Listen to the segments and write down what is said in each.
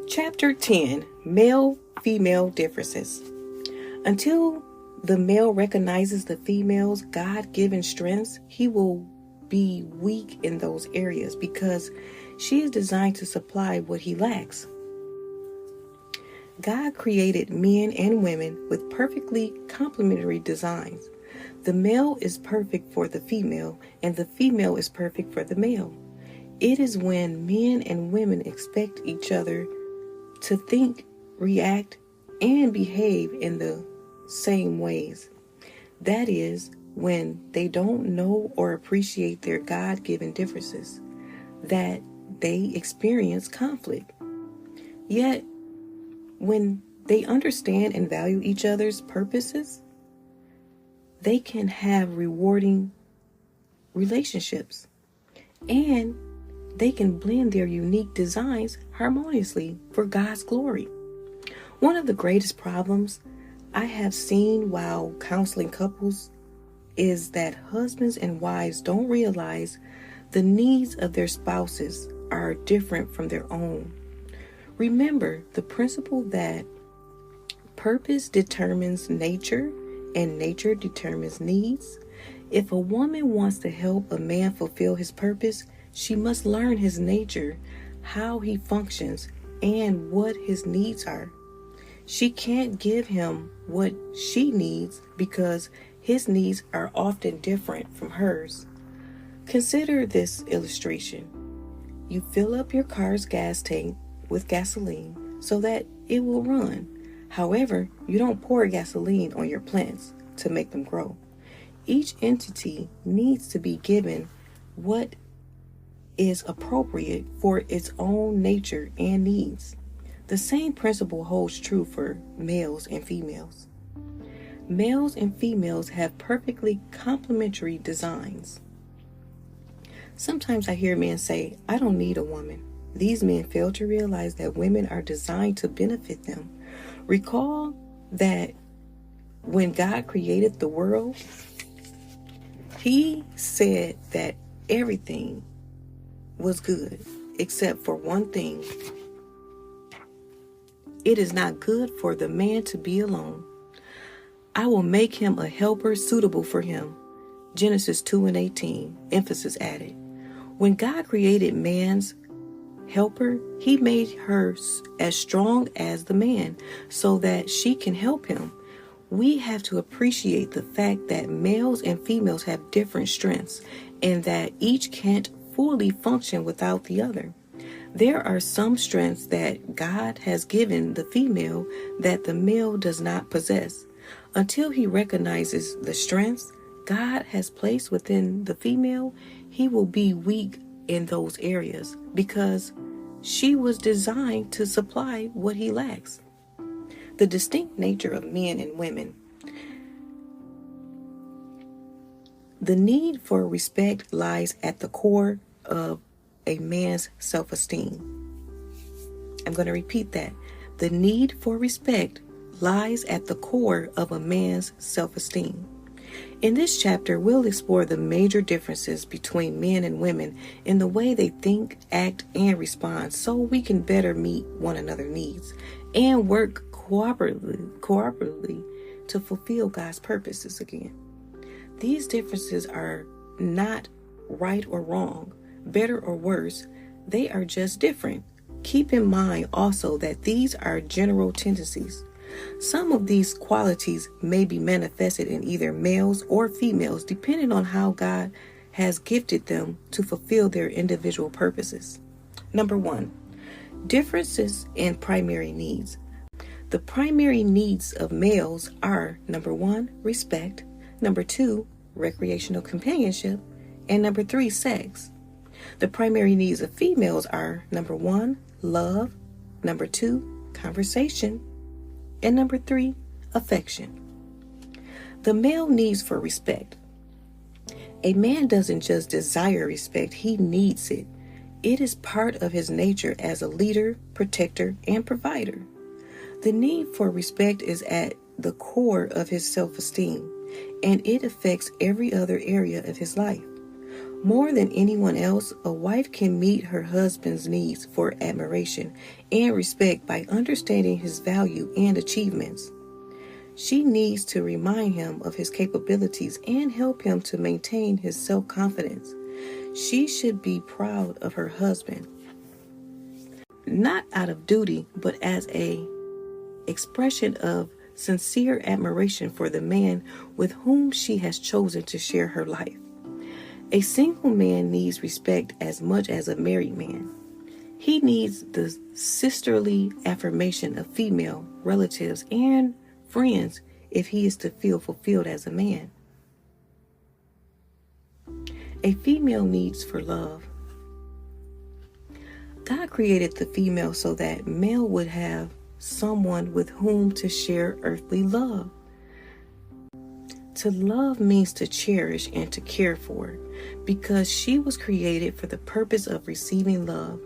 Chapter 10, Male-Female Differences. Until the male recognizes the female's God-given strengths, he will be weak in those areas because she is designed to supply what he lacks. God created men and women with perfectly complementary designs. The male is perfect for the female, and the female is perfect for the male. It is when men and women expect each other to think, react, and behave in the same ways. That is, when they don't know or appreciate their God-given differences, that they experience conflict. Yet, when they understand and value each other's purposes, they can have rewarding relationships, and they can blend their unique designs harmoniously for God's glory. One of the greatest problems I have seen while counseling couples is that husbands and wives don't realize the needs of their spouses are different from their own. Remember the principle that purpose determines nature and nature determines needs. If a woman wants to help a man fulfill his purpose, she must learn his nature, how he functions, and what his needs are. She can't give him what she needs because his needs are often different from hers. Consider this illustration. You fill up your car's gas tank with gasoline so that it will run. However, you don't pour gasoline on your plants to make them grow. Each entity needs to be given what is appropriate for its own nature and needs. The same principle holds true for males and females. Males and females have perfectly complementary designs. Sometimes I hear men say, "I don't need a woman." These men fail to realize that women are designed to benefit them. Recall that when God created the world, He said that everything was good except for one thing. It is not good for the man to be alone. I will make him a helper suitable for him. Genesis 2:18, emphasis added. When God created man's helper, He made her as strong as the man so that she can help him. We have to appreciate the fact that males and females have different strengths and that each can't fully function without the other. There are some strengths that God has given the female that the male does not possess. Until he recognizes the strengths God has placed within the female, he will be weak in those areas because she was designed to supply what he lacks. The distinct nature of men and women. The need for respect lies at the core of a man's self-esteem. I'm going to repeat that. The need for respect lies at the core of a man's self-esteem. In this chapter, we'll explore the major differences between men and women in the way they think, act, and respond so we can better meet one another's needs and work cooperatively to fulfill God's purposes again. These differences are not right or wrong, better or worse. They are just different. Keep in mind also that these are general tendencies. Some of these qualities may be manifested in either males or females depending on how God has gifted them to fulfill their individual purposes. Number 1, differences in primary needs. The primary needs of males are number 1, respect, number 2, recreational companionship, and number 3, sex. The primary needs of females are number 1, love, number 2, conversation, and number 3, affection. The male needs for respect. A man doesn't just desire respect, he needs it. It is part of his nature as a leader, protector, and provider. The need for respect is at the core of his self-esteem, and it affects every other area of his life. More than anyone else, a wife can meet her husband's needs for admiration and respect by understanding his value and achievements. She needs to remind him of his capabilities and help him to maintain his self-confidence. She should be proud of her husband, not out of duty, but as an expression of sincere admiration for the man with whom she has chosen to share her life. A single man needs respect as much as a married man. He needs the sisterly affirmation of female relatives and friends if he is to feel fulfilled as a man. A female needs for love. God created the female so that male would have someone with whom to share earthly love. To love means to cherish and to care for, because she was created for the purpose of receiving love.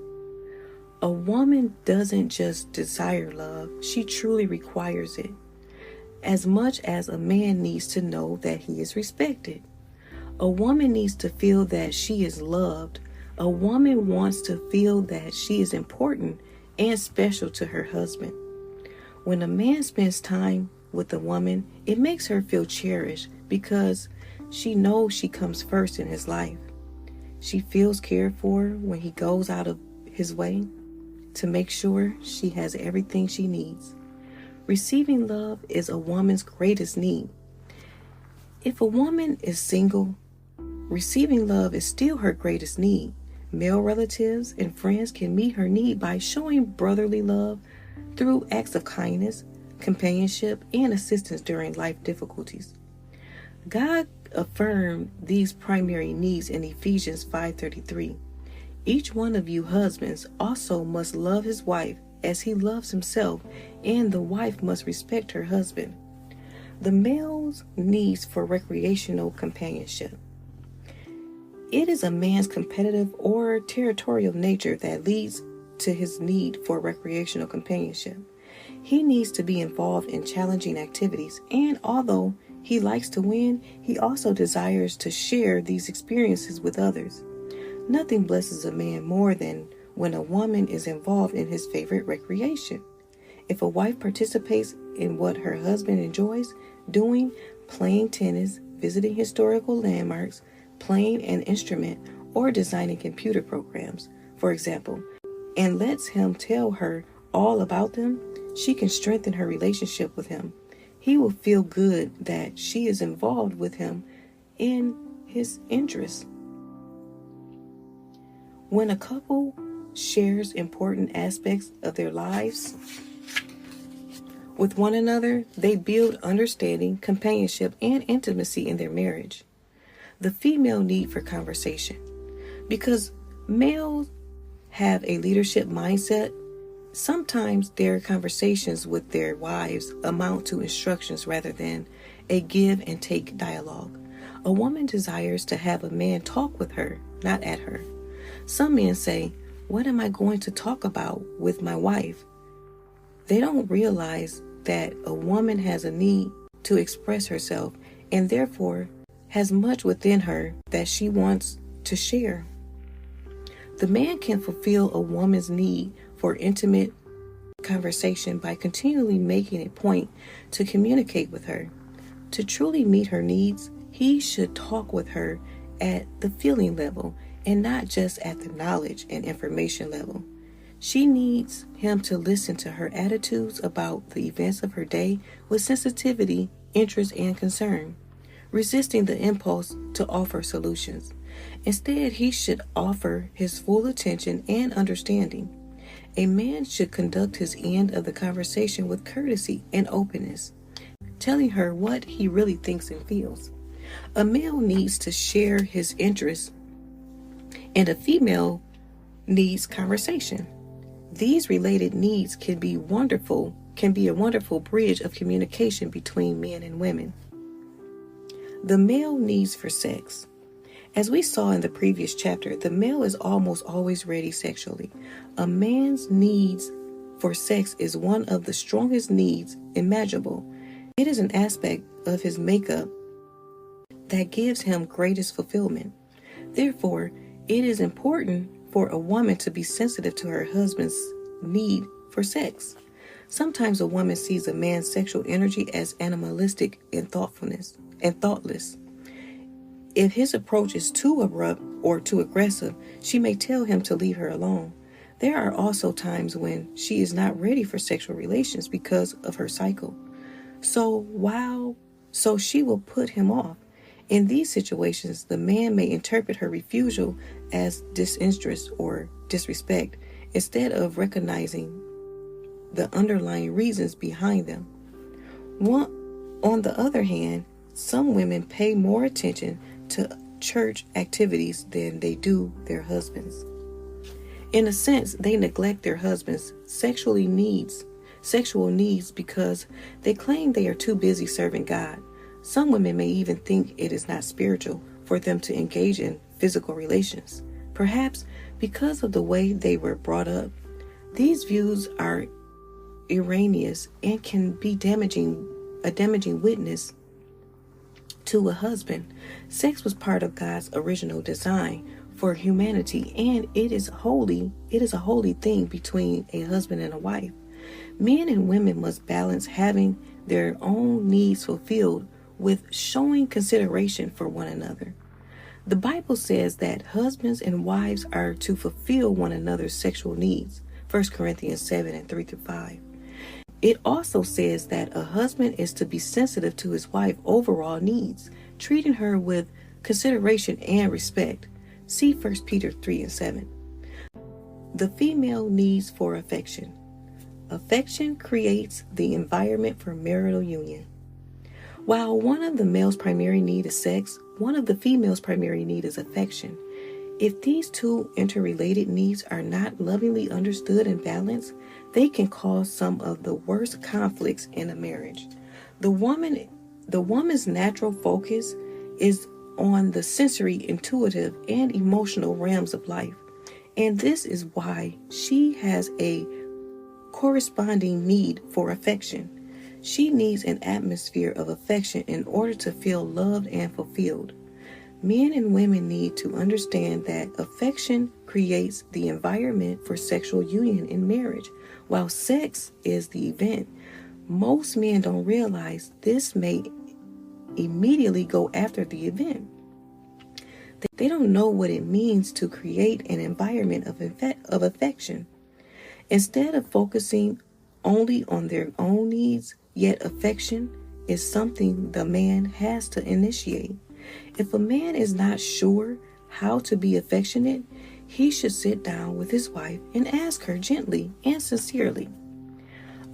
A woman doesn't just desire love, she truly requires it, as much as a man needs to know that he is respected. A woman needs to feel that she is loved. A woman wants to feel that she is important and special to her husband. When a man spends time with a woman, it makes her feel cherished because she knows she comes first in his life. She feels cared for when he goes out of his way to make sure she has everything she needs. Receiving love is a woman's greatest need. If a woman is single, receiving love is still her greatest need. Male relatives and friends can meet her need by showing brotherly love through acts of kindness, companionship, and assistance during life difficulties. God affirmed these primary needs in Ephesians 5:33. Each one of you husbands also must love his wife as he loves himself, and the wife must respect her husband. The male's needs for recreational companionship. It is a man's competitive or territorial nature that leads to his need for recreational companionship. He needs to be involved in challenging activities, and although he likes to win, he also desires to share these experiences with others. Nothing blesses a man more than when a woman is involved in his favorite recreation. If a wife participates in what her husband enjoys doing, playing tennis, visiting historical landmarks, playing an instrument, or designing computer programs, for example, and lets him tell her all about them, she can strengthen her relationship with him. He will feel good that she is involved with him in his interests. When a couple shares important aspects of their lives with one another, they build understanding, companionship, and intimacy in their marriage. The female need for conversation. Because males have a leadership mindset, sometimes their conversations with their wives amount to instructions rather than a give and take dialogue. A woman desires to have a man talk with her, not at her. Some men say, "What am I going to talk about with my wife?" They don't realize that a woman has a need to express herself and therefore has much within her that she wants to share. The man can fulfill a woman's need for intimate conversation by continually making a point to communicate with her. To truly meet her needs, he should talk with her at the feeling level and not just at the knowledge and information level. She needs him to listen to her attitudes about the events of her day with sensitivity, interest, and concern, resisting the impulse to offer solutions. Instead, he should offer his full attention and understanding. A man should conduct his end of the conversation with courtesy and openness, telling her what he really thinks and feels. A male needs to share his interests, and a female needs conversation. These related needs can be a wonderful bridge of communication between men and women. The male needs for sex. As we saw in the previous chapter, the male is almost always ready sexually. A man's needs for sex is one of the strongest needs imaginable. It is an aspect of his makeup that gives him greatest fulfillment. Therefore, it is important for a woman to be sensitive to her husband's need for sex. Sometimes a woman sees a man's sexual energy as animalistic and thoughtless. If his approach is too abrupt or too aggressive, she may tell him to leave her alone. There are also times when she is not ready for sexual relations because of her cycle. So she will put him off. In these situations, the man may interpret her refusal as disinterest or disrespect instead of recognizing the underlying reasons behind them. On the other hand, some women pay more attention to church activities than they do their husbands. In a sense, they neglect their husbands' sexual needs because they claim they are too busy serving God. Some women may even think it is not spiritual for them to engage in physical relations, perhaps because of the way they were brought up. These views are erroneous and can be a damaging witness to a husband. Sex was part of God's original design for humanity, and it is a holy thing between a husband and a wife. Men and women must balance having their own needs fulfilled with showing consideration for one another. The Bible says that husbands and wives are to fulfill one another's sexual needs, 1 Corinthians 7:3-5. It also says that a husband is to be sensitive to his wife's overall needs, treating her with consideration and respect. See 1 Peter 3:7. The female needs for affection. Affection creates the environment for marital union. While one of the male's primary need is sex, one of the female's primary need is affection. If these two interrelated needs are not lovingly understood and balanced, they can cause some of the worst conflicts in a marriage. The woman's natural focus is on the sensory, intuitive, and emotional realms of life, and this is why she has a corresponding need for affection. She needs an atmosphere of affection in order to feel loved and fulfilled. Men and women need to understand that affection creates the environment for sexual union in marriage, while sex is the event. Most men don't realize this may immediately go after the event. They don't know what it means to create an environment of affection. Instead of focusing only on their own needs, yet affection is something the man has to initiate. If a man is not sure how to be affectionate, he should sit down with his wife and ask her gently and sincerely.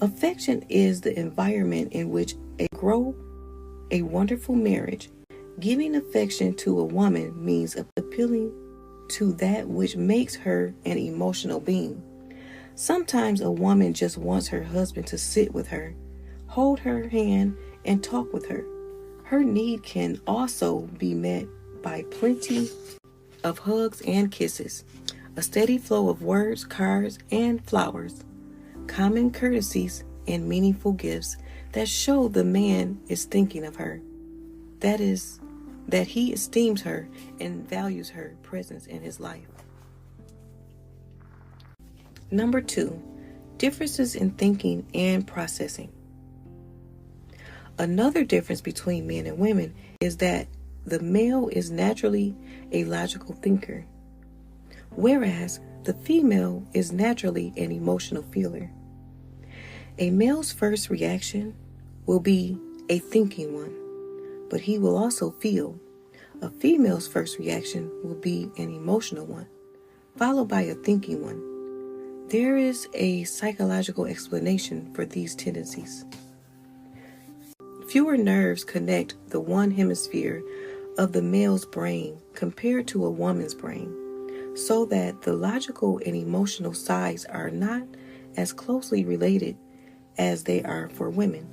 Affection is the environment in which a wonderful marriage. Giving affection to a woman means appealing to that which makes her an emotional being. Sometimes a woman just wants her husband to sit with her, hold her hand, and talk with her. Her need can also be met by plenty of hugs and kisses, a steady flow of words, cards, and flowers, common courtesies, and meaningful gifts that show the man is thinking of her. That is, that he esteems her and values her presence in his life. Number 2, differences in thinking and processing. Another difference between men and women is that the male is naturally a logical thinker, whereas the female is naturally an emotional feeler. A male's first reaction will be a thinking one, but he will also feel. A female's first reaction will be an emotional one, followed by a thinking one. There is a psychological explanation for these tendencies. Fewer nerves connect the one hemisphere of the male's brain compared to a woman's brain, so that the logical and emotional sides are not as closely related as they are for women.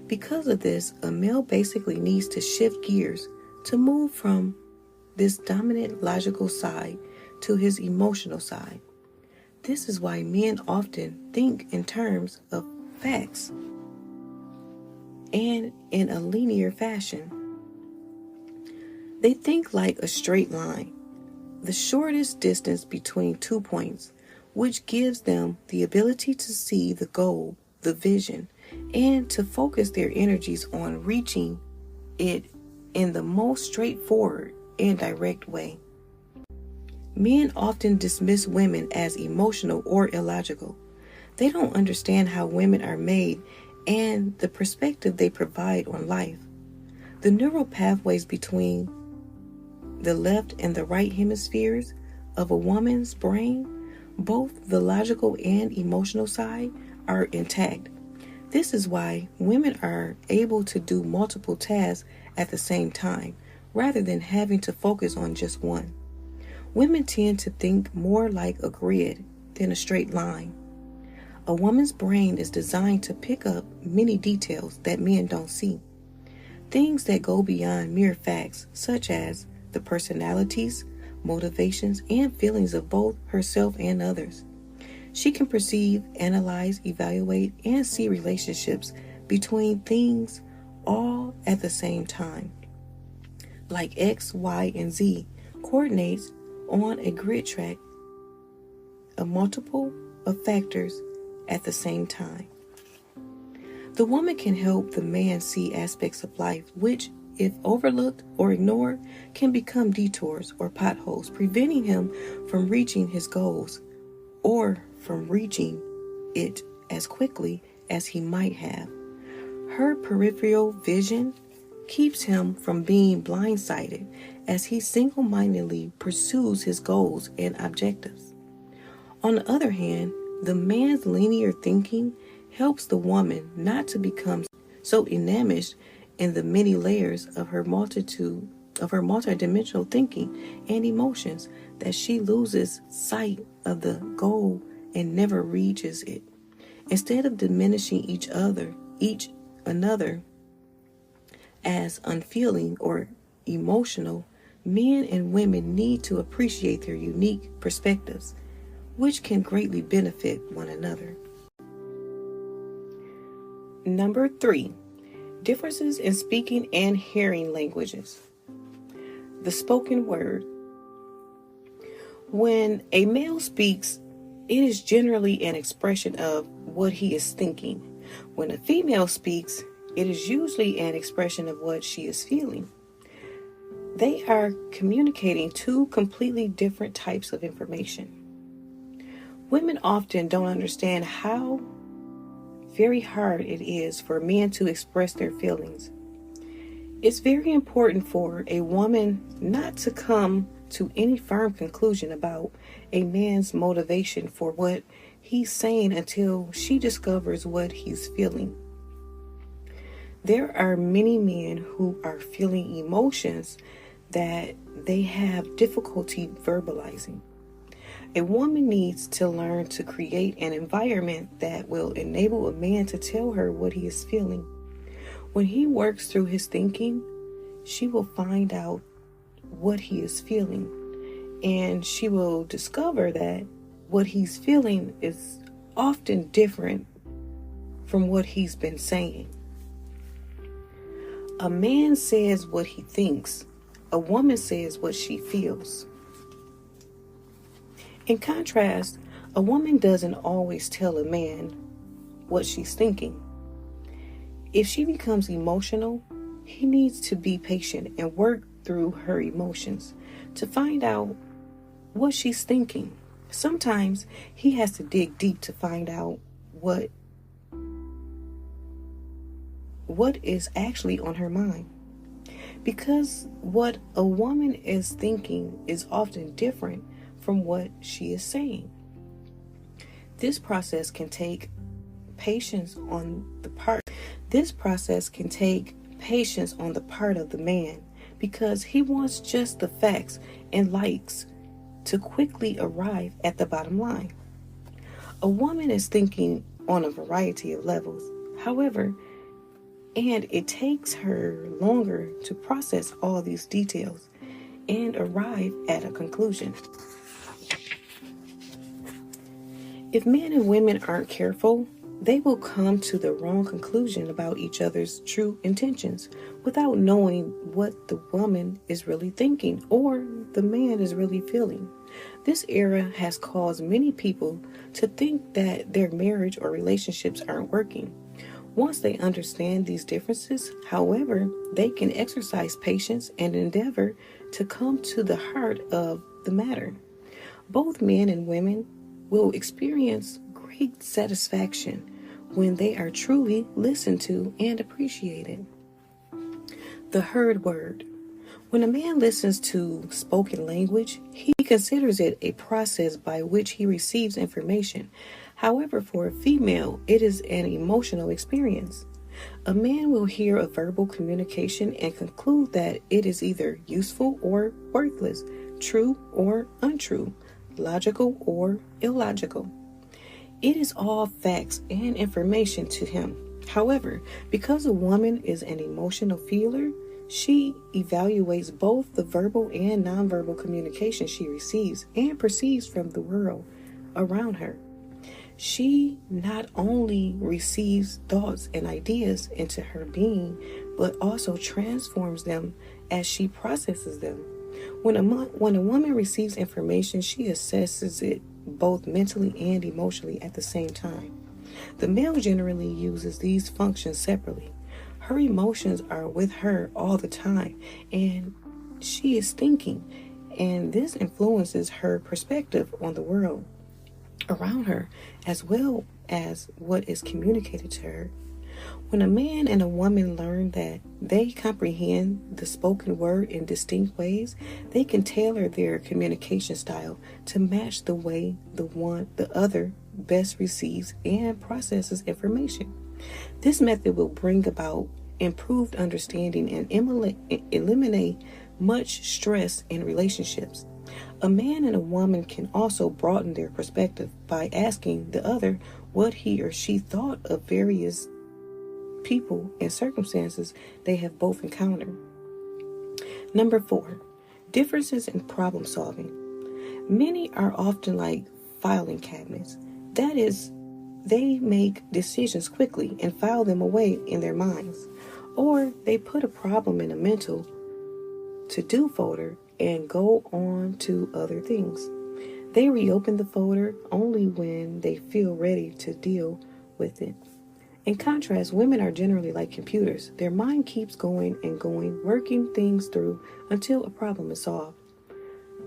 Because of this, a male basically needs to shift gears to move from this dominant logical side to his emotional side. This is why men often think in terms of facts and in a linear fashion. They think like a straight line, the shortest distance between 2 points, which gives them the ability to see the goal, the vision, and to focus their energies on reaching it in the most straightforward and direct way. Men often dismiss women as emotional or illogical. They don't understand how women are made and the perspective they provide on life. The neural pathways between the left and the right hemispheres of a woman's brain, both the logical and emotional side, are intact. This is why women are able to do multiple tasks at the same time, rather than having to focus on just one. Women tend to think more like a grid than a straight line. A woman's brain is designed to pick up many details that men don't see. Things that go beyond mere facts, such as the personalities, motivations, and feelings of both herself and others. She can perceive, analyze, evaluate, and see relationships between things all at the same time. Like X, Y, and Z coordinates on a grid track, a multiple of factors at the same time. The woman can help the man see aspects of life which, if overlooked or ignored, can become detours or potholes, preventing him from reaching his goals or from reaching it as quickly as he might have. Her peripheral vision keeps him from being blindsided as he single-mindedly pursues his goals and objectives. On the other hand, the man's linear thinking helps the woman not to become so enmeshed in the many layers of her multidimensional thinking and emotions that she loses sight of the goal and never reaches it. Instead of diminishing each another as unfeeling or emotional, men and women need to appreciate their unique perspectives, which can greatly benefit one another. Number 3, differences in speaking and hearing languages. The spoken word. When a male speaks, it is generally an expression of what he is thinking. When a female speaks, it is usually an expression of what she is feeling. They are communicating two completely different types of information. Women often don't understand how very hard it is for men to express their feelings. It's very important for a woman not to come to any firm conclusion about a man's motivation for what he's saying until she discovers what he's feeling. There are many men who are feeling emotions that they have difficulty verbalizing. A woman needs to learn to create an environment that will enable a man to tell her what he is feeling. When he works through his thinking, she will find out what he is feeling, and she will discover that what he's feeling is often different from what he's been saying. A man says what he thinks. A woman says what she feels. In contrast, a woman doesn't always tell a man what she's thinking. If she becomes emotional, he needs to be patient and work through her emotions to find out what she's thinking. Sometimes he has to dig deep to find out what is actually on her mind. Because what a woman is thinking is often different from what she is saying. This process can take patience on the part of the man, because he wants just the facts and likes to quickly arrive at the bottom line. A woman is thinking on a variety of levels, however, and it takes her longer to process all these details and arrive at a conclusion. If men and women aren't careful, they will come to the wrong conclusion about each other's true intentions without knowing what the woman is really thinking or the man is really feeling. This era has caused many people to think that their marriage or relationships aren't working. Once they understand these differences, however, they can exercise patience and endeavor to come to the heart of the matter. Both men and women will experience great satisfaction when they are truly listened to and appreciated. The heard word. When a man listens to spoken language, he considers it a process by which he receives information. However, for a female, it is an emotional experience. A man will hear a verbal communication and conclude that it is either useful or worthless, true or untrue, logical or illogical. It is all facts and information to him. However, because a woman is an emotional feeler, she evaluates both the verbal and nonverbal communication she receives and perceives from the world around her. She not only receives thoughts and ideas into her being, but also transforms them as she processes them. When a woman receives information, she assesses it both mentally and emotionally at the same time. The male generally uses these functions separately. Her emotions are with her all the time, and she is thinking, and this influences her perspective on the world around her, as well as what is communicated to her. When a man and a woman learn that they comprehend the spoken word in distinct ways, they can tailor their communication style to match the way the other best receives and processes information. This method will bring about improved understanding and eliminate much stress in relationships. A man and a woman can also broaden their perspective by asking the other what he or she thought of various people and circumstances they have both encountered. Number 4, differences in problem solving. Many are often like filing cabinets. That is, they make decisions quickly and file them away in their minds. Or they put a problem in a mental to-do folder and go on to other things. They reopen the folder only when they feel ready to deal with it. In contrast, women are generally like computers. Their mind keeps going and going, working things through until a problem is solved.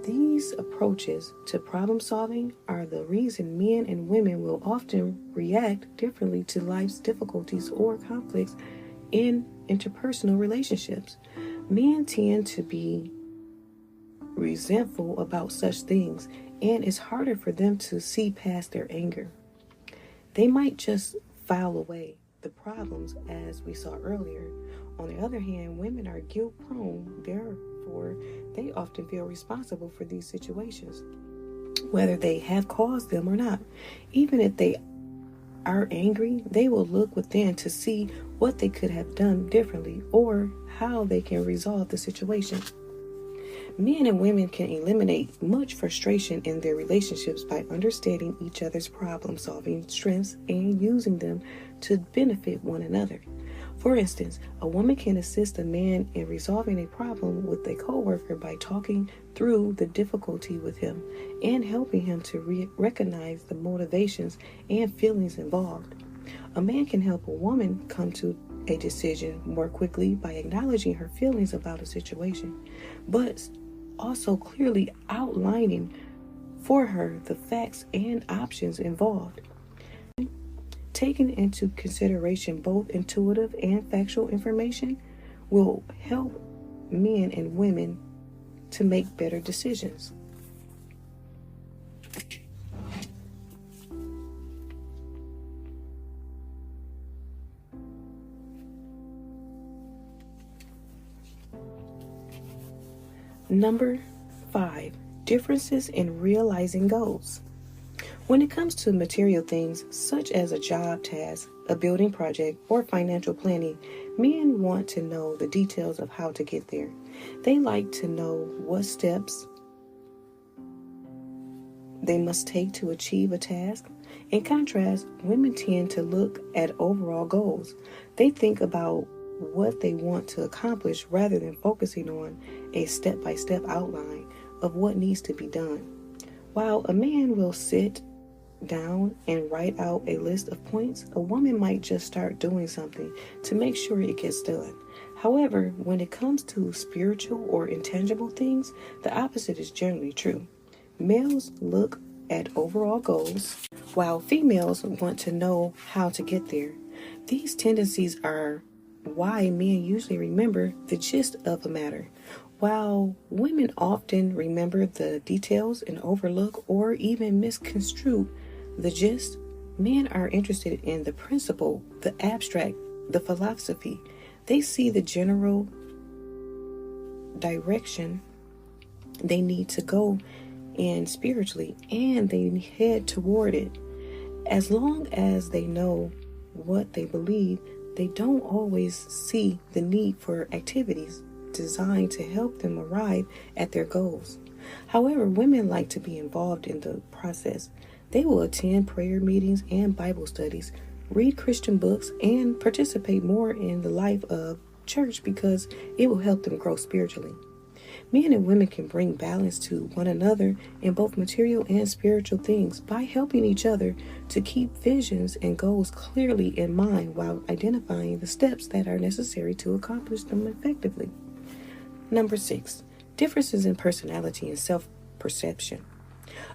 These approaches to problem solving are the reason men and women will often react differently to life's difficulties or conflicts in interpersonal relationships. Men tend to be resentful about such things, and it's harder for them to see past their anger. They might just file away the problems, as we saw earlier. On the other hand, women are guilt prone, therefore they often feel responsible for these situations, whether they have caused them or not. Even if they are angry, they will look within to see what they could have done differently or how they can resolve the situation. Men and women can eliminate much frustration in their relationships by understanding each other's problem-solving strengths and using them to benefit one another. For instance, a woman can assist a man in resolving a problem with a coworker by talking through the difficulty with him and helping him to recognize the motivations and feelings involved. A man can help a woman come to a decision more quickly by acknowledging her feelings about a situation, but also clearly outlining for her the facts and options involved. Taking into consideration both intuitive and factual information will help men and women to make better decisions. Number 5, differences in realizing goals. When it comes to material things such as a job task, a building project, or financial planning, men want to know the details of how to get there. They like to know what steps they must take to achieve a task. In contrast, women tend to look at overall goals. They think about what they want to accomplish rather than focusing on a step-by-step outline of what needs to be done. While a man will sit down and write out a list of points, a woman might just start doing something to make sure it gets done. However, when it comes to spiritual or intangible things, the opposite is generally true. Males look at overall goals, while females want to know how to get there. These tendencies are why men usually remember the gist of a matter, while women often remember the details and overlook or even misconstrue the gist. Men are interested in the principle, the abstract, the philosophy. They see the general direction they need to go in spiritually, and they head toward it. As long as they know what they believe, they don't always see the need for activities designed to help them arrive at their goals. However, women like to be involved in the process. They will attend prayer meetings and Bible studies, read Christian books, and participate more in the life of church because it will help them grow spiritually. Men and women can bring balance to one another in both material and spiritual things by helping each other to keep visions and goals clearly in mind while identifying the steps that are necessary to accomplish them effectively. Number 6, differences in personality and self-perception.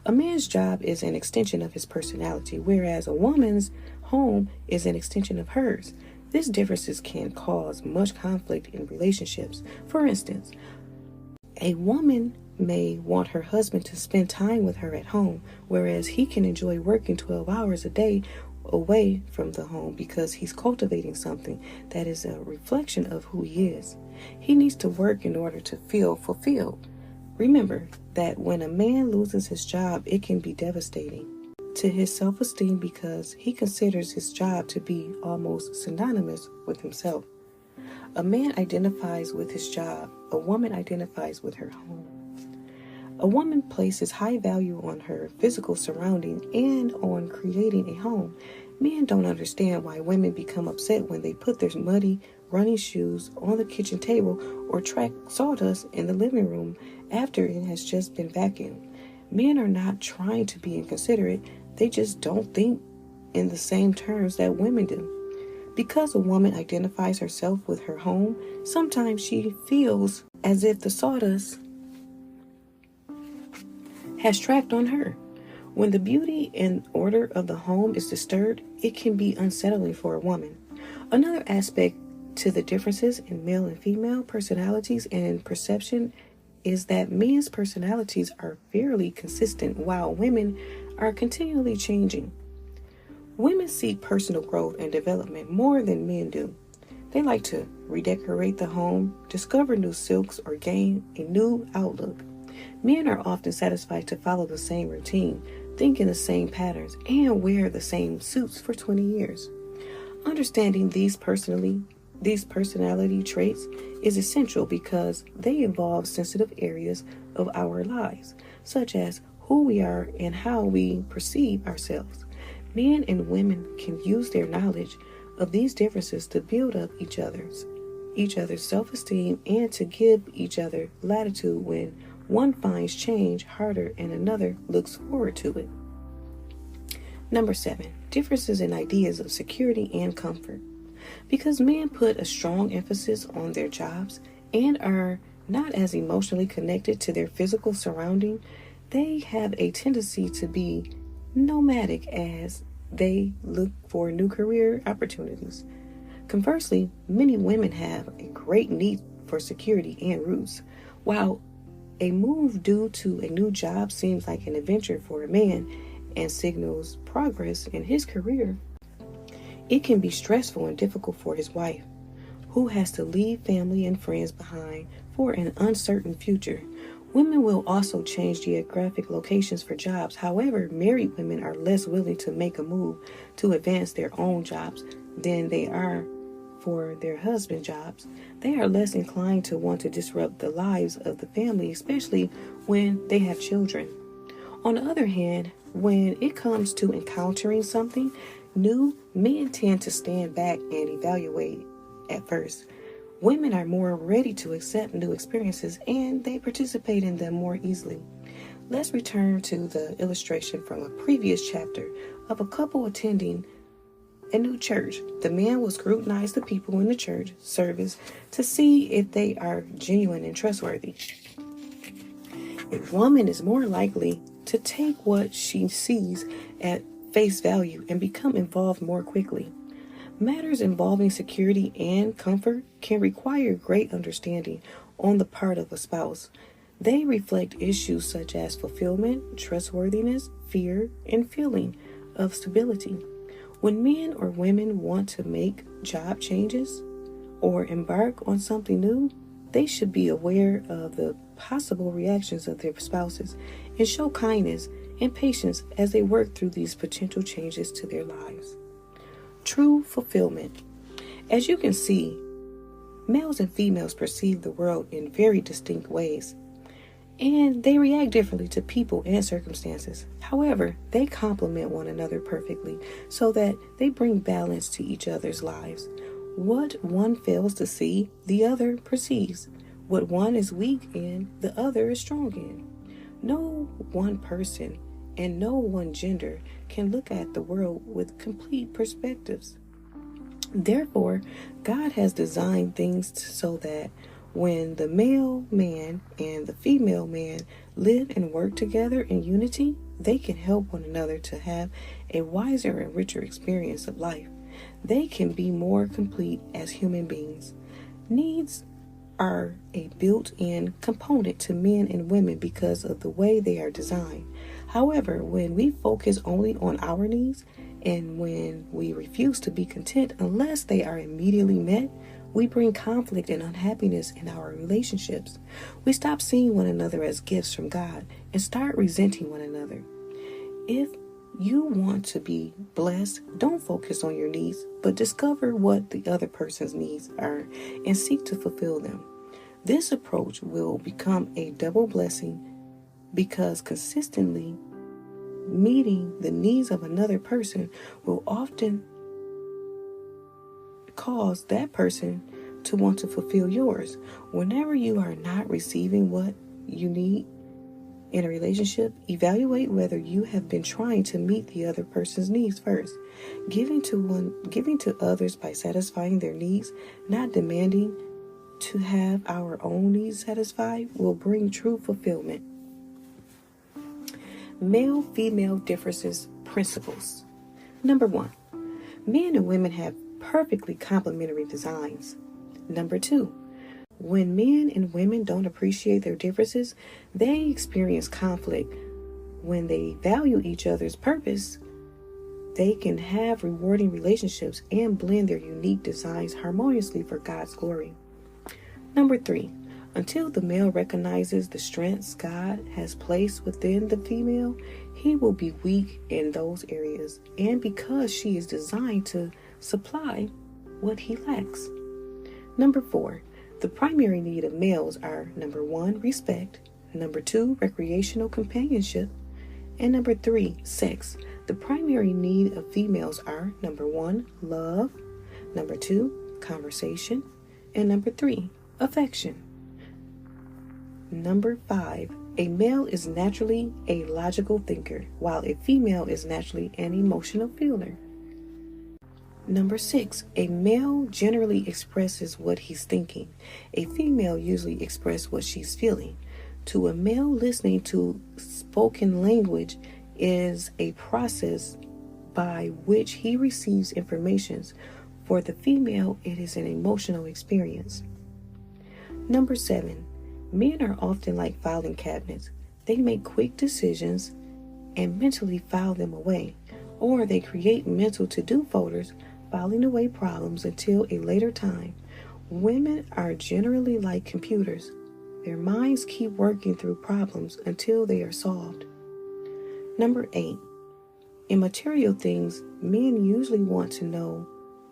A man's job is an extension of his personality, whereas a woman's home is an extension of hers. These differences can cause much conflict in relationships. For instance, a woman may want her husband to spend time with her at home, whereas he can enjoy working 12 hours a day away from the home because he's cultivating something that is a reflection of who he is. He needs to work in order to feel fulfilled. Remember that when a man loses his job, it can be devastating to his self-esteem because he considers his job to be almost synonymous with himself. A man identifies with his job. A woman identifies with her home. A woman places high value on her physical surrounding and on creating a home. Men don't understand why women become upset when they put their muddy running shoes on the kitchen table or track sawdust in the living room after it has just been vacuumed. Men are not trying to be inconsiderate. They just don't think in the same terms that women do. Because a woman identifies herself with her home, sometimes she feels as if the sawdust has tracked on her. When the beauty and order of the home is disturbed, it can be unsettling for a woman. Another aspect to the differences in male and female personalities and perception is that men's personalities are fairly consistent while women are continually changing. Women seek personal growth and development more than men do. They like to redecorate the home, discover new silks, or gain a new outlook. Men are often satisfied to follow the same routine, think in the same patterns, and wear the same suits for 20 years. Understanding these personality traits is essential because they involve sensitive areas of our lives, such as who we are and how we perceive ourselves. Men and women can use their knowledge of these differences to build up each other's self-esteem and to give each other latitude when one finds change harder and another looks forward to it. Number 7, differences in ideas of security and comfort. Because men put a strong emphasis on their jobs and are not as emotionally connected to their physical surrounding, they have a tendency to be nomadic as they look for new career opportunities. Conversely, many women have a great need for security and roots. While a move due to a new job seems like an adventure for a man and signals progress in his career, it can be stressful and difficult for his wife, who has to leave family and friends behind for an uncertain future. Women will also change geographic locations for jobs. However, married women are less willing to make a move to advance their own jobs than they are for their husband jobs. They are less inclined to want to disrupt the lives of the family, especially when they have children. On the other hand, when it comes to encountering something new, men tend to stand back and evaluate at first. Women are more ready to accept new experiences and they participate in them more easily. Let's return to the illustration from a previous chapter of a couple attending a new church. The man will scrutinize the people in the church service to see if they are genuine and trustworthy. A woman is more likely to take what she sees at face value and become involved more quickly. Matters involving security and comfort can require great understanding on the part of a spouse. They reflect issues such as fulfillment, trustworthiness, fear, and feeling of stability. When men or women want to make job changes or embark on something new, they should be aware of the possible reactions of their spouses and show kindness and patience as they work through these potential changes to their lives. True fulfillment. As you can see, males and females perceive the world in very distinct ways, and they react differently to people and circumstances. However, they complement one another perfectly so that they bring balance to each other's lives. What one fails to see, the other perceives. What one is weak in, the other is strong in. No one person and no one gender can look at the world with complete perspectives. Therefore, God has designed things so that when the male man and the female man live and work together in unity, they can help one another to have a wiser and richer experience of life. They can be more complete as human beings. Needs are a built-in component to men and women because of the way they are designed. However, when we focus only on our needs and when we refuse to be content unless they are immediately met, we bring conflict and unhappiness in our relationships. We stop seeing one another as gifts from God and start resenting one another. If you want to be blessed, don't focus on your needs, but discover what the other person's needs are and seek to fulfill them. This approach will become a double blessing because consistently meeting the needs of another person will often cause that person to want to fulfill yours. Whenever you are not receiving what you need in a relationship, evaluate whether you have been trying to meet the other person's needs first. Giving to others by satisfying their needs, not demanding to have our own needs satisfied, will bring true fulfillment. Male-female differences principles. Number 1, men and women have perfectly complementary designs. Number 2, when men and women don't appreciate their differences, they experience conflict. When they value each other's purpose, they can have rewarding relationships and blend their unique designs harmoniously for God's glory. Number 3, until the male recognizes the strengths God has placed within the female, he will be weak in those areas, and because she is designed to supply what he lacks. Number 4, the primary need of males are number 1, respect, number 2, recreational companionship, and number 3, sex. The primary need of females are number 1, love, number 2, conversation, and number 3, affection. Number 5, a male is naturally a logical thinker, while a female is naturally an emotional feeler. Number 6, a male generally expresses what he's thinking. A female usually expresses what she's feeling. To a male, listening to spoken language is a process by which he receives information. For the female, it is an emotional experience. Number 7, men are often like filing cabinets. They make quick decisions and mentally file them away, or they create mental to-do folders, filing away problems until a later time. Women are generally like computers. Their minds keep working through problems until they are solved. Number 8, in material things, men usually want to know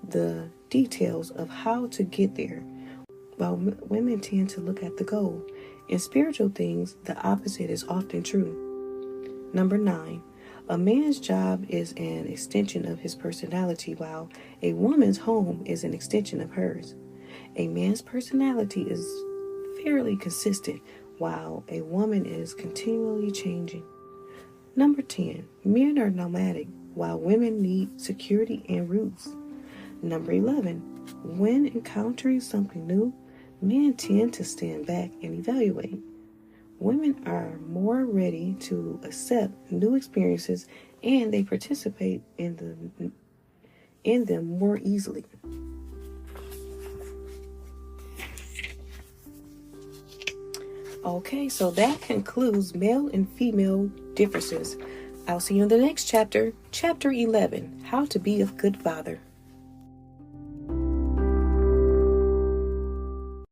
the details of how to get there, while women tend to look at the goal. In spiritual things, the opposite is often true. Number 9, a man's job is an extension of his personality, while a woman's home is an extension of hers. A man's personality is fairly consistent, while a woman is continually changing. Number 10, men are nomadic, while women need security and roots. Number 11, when encountering something new, men tend to stand back and evaluate. Women are more ready to accept new experiences and they participate in them more easily. Okay, so that concludes male and female differences. I'll see you in the next chapter, Chapter 11, How to Be a Good Father.